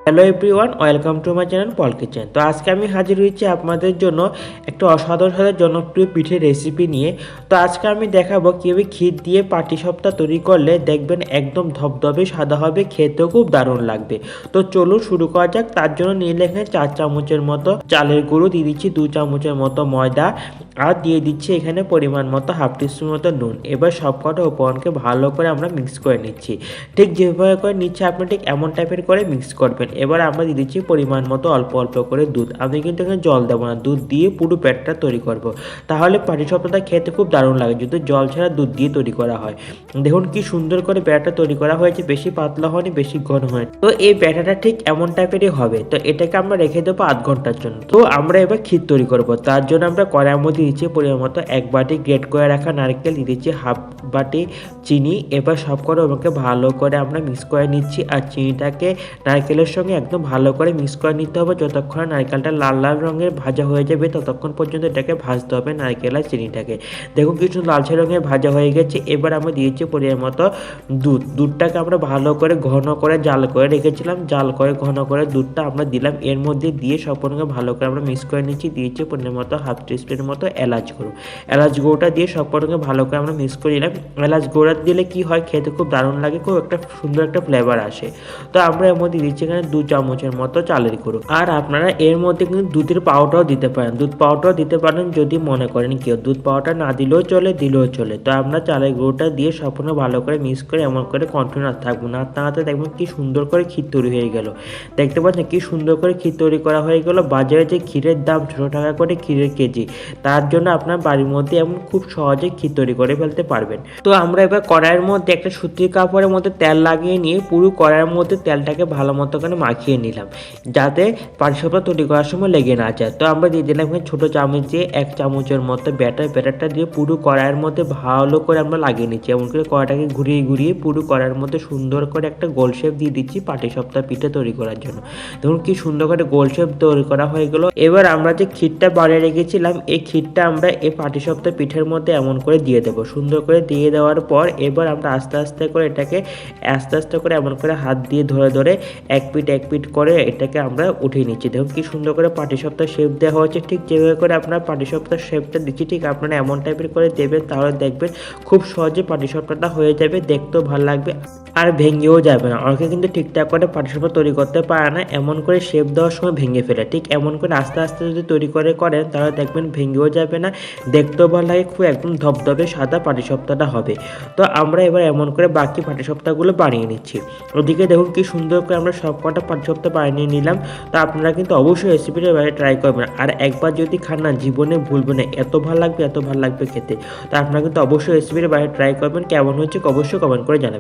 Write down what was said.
Hello everyone, welcome to my channel Paul kitchen. তো আজকে আমি হাজির হয়েছি আপনাদের জন্য একটা অসাধারণ জনপ্রিয় পিঠের রেসিপি নিয়ে। তো আজকে আমি দেখাবো কীভাবে ক্ষীর দিয়ে পাটিসাপটা তৈরি করলে দেখবেন একদম ধবধবে সাদা হবে, খেতেও খুব দারুণ লাগবে। তো চলুন শুরু করা যাক। তার জন্য নিয়ে এখানে 4 চামচের মতো চালের গুঁড়ো, দিয়ে দিচ্ছি 2 চামচের মতো ময়দা, আর দিয়ে দিচ্ছি এখানে পরিমাণ মতো হাফ টিস্পুন মতো নুন। এবার সবকটা উপকরণকে ভালো করে আমরা মিক্স করে নিচ্ছি। ঠিক যেভাবে করে নিচ্ছে আপনি ঠিক এমন টাইপের করে মিক্স করবেন। এবার আমরা দিয়ে দিচ্ছি পরিমাণ মতো অল্প অল্প করে দুধ। আমি কিন্তু এখানে জল দেবো না, দুধ দিয়ে পুরো ব্যাটারটা তৈরি করব। তাহলে পাটিসাপটাটা খেতে খুব দারুণ লাগে যদি জল ছাড়া দুধ দিয়ে তৈরি করা হয়। দেখুন কি সুন্দর করে ব্যাটারটা তৈরি করা হয়েছে, বেশি পাতলা হয়নি, বেশি ঘন হয়নি। তো এই ব্যাটারটা ঠিক এমন টাইপেরই হবে। তো এটাকে আমরা রেখে দেবো আধ ঘন্টার জন্য। তো আমরা এবার ক্ষীর তৈরি করব। তার জন্য আমরা কড়াইয়ের মধ্যে দিচ্ছি পরিমাণ মতো 1 বাটি গ্রেট করে রাখা নারকেল, দিয়ে দিচ্ছি হাফ বাটি চিনি। এবার সব করে আমাকে ভালো করে আমরা মিক্স করে নিচ্ছি। আর চিনিটাকে নারকেলের সঙ্গে একদম ভালো করে মিক্স করে নিতে হবে। যতক্ষণ নারকেলটা লাল লাল রঙের ভাজা হয়ে যাবে ততক্ষণ পর্যন্ত এটাকে ভাজতে হবে, নারকেল আর চিনিটাকে। দেখুন কিছু লালচে রঙের ভাজা হয়ে গেছে। এবার আমরা দিয়েছি পরিমাণ মতো দুধটাকে আমরা ভালো করে ঘন করে জাল করে রেখেছিলাম, জাল করে ঘন করে দুধটা আমরা দিলাম। এর মধ্যে দিয়ে সম্পূর্ণ ভালো করে আমরা মিক্স করে নিচ্ছি। দিয়েছি পরিমাণ মতো হাফ টিস্পুনের মতো এলাচ গুঁড়ো। এলাচ গুঁড়োটা দিয়ে সম্পূর্ণ ভালো করে আমরা মিক্স করে নিলাম। এলাচ গুঁড়ো দিলে কি হয়, খেতে খুব দারুণ লাগে, খুব একটা সুন্দর একটা ফ্লেভার আসে। তো আমরা এর মধ্যে দিচ্ছি এখানে 2 চামচের মতো চালের গুঁড়ো। আর আপনারা এর মধ্যে কিন্তু দুধের পাউডারও দিতে পারেন, দুধ পাউডারও দিতে পারেন যদি মনে করেন কেউ। দুধ পাউডার না দিলেও চলে, দিলেও চলে। তো আমরা চালের গুঁড়োটা দিয়ে সম্পূর্ণ ভালো করে মিক্স করে এমন করে কন্টিনিউ নাড়তে থাকবো। নাড়তে দেখবেন কি সুন্দর করে ক্ষীর তৈরি হয়ে গেল। দেখতে পাচ্ছেন কি সুন্দর করে ক্ষীর তৈরি করা হয়ে গেল। বাজারে যে ক্ষীরের দাম 6 টাকা করে ক্ষীরের কেজি, তার জন্য আপনার বাড়ির মধ্যে এমন খুব সহজে ক্ষীর তৈরি করে ফেলতে পারবেন। তো আমরা এবার কড়াইয়ের মধ্যে একটা সুতির কাপড়ের মধ্যে তেল লাগিয়ে নিয়ে পুরো কড়াইয়ের মধ্যে তেলটাকে ভালো মতো করে মাখিয়ে নিলাম, যাতে পাটিসাপটা তৈরি করার সময় লেগে না যায়। তো আমরা দিয়ে দিলাম এখানে ছোটো চামচ দিয়ে 1 চামচের মতো ব্যাটারটা দিয়ে পুরো কড়াইয়ের মধ্যে ভালো করে আমরা লাগিয়ে নিচ্ছি। এমন করে কড়াইটাকে ঘুরিয়ে ঘুরিয়ে পুরো কড়াইয়ের মধ্যে সুন্দর করে একটা গোল শেপ দিয়ে দিচ্ছি পাটিসাপটা পিঠে তৈরি করার জন্য। দেখুন কি সুন্দর করে গোল শেপ তৈরি করা হয়ে গেল। এবার আমরা যে ক্ষীরটা বানিয়ে রেখেছিলাম, এই ক্ষীরটা আমরা এই পাটিসাপটা পিঠের মধ্যে এমন করে দিয়ে দেবো। সুন্দর করে দিয়ে দেওয়ার পর এবার আমরা আস্তে আস্তে করে এটাকে এমন করে হাত দিয়ে ধরে ধরে এক পিঠ করে এটাকে আমরা উঠিয়ে নিচ্ছি। দেখুন কি সুন্দর করে পাটিসাপটা শেপ দেওয়া হচ্ছে। ঠিক যেভাবে করে আপনার পাটিসাপটার শেপটা দিচ্ছি ঠিক আপনারা এমন টাইপের করে দেবেন, তাহলে দেখবেন খুব সহজে পাটিসাপটাটা হয়ে যাবে, দেখতেও ভালো লাগবে আর ভেঙেও যাবে না। অনেকে কিন্তু ঠিকঠাক করে পাটিসাপটা তৈরি করতে পারে না, এমন করে শেপ দেওয়ার সময় ভেঙে ফেলে। ঠিক এমন করে আস্তে আস্তে যদি তৈরি করেন তাহলে দেখবেন ভেঙেও যাবে না, দেখতেও ভালো লাগে, খুব একদম ধবধবে সাদা পাটিসাপটাটা হবে। তো আমরা এবার এমন করে বাকি পাটিসাপটাগুলো বানিয়ে নিচ্ছি। ওদিকে দেখুন কি সুন্দর করে আমরা সব কটা পাটিসাপটা বানিয়ে নিলাম। তো আপনারা কিন্তু অবশ্যই রেসিপিটা বাইরে ট্রাই করবেন, আর একবার যদি খান না জীবনে ভুলবেন না, এত ভালো লাগবে খেতে। তো আপনারা কিন্তু অবশ্যই রেসিপিটা বাইরে ট্রাই করবেন। কেমন হচ্ছে অবশ্যই কমেন্ট করে জানাবেন।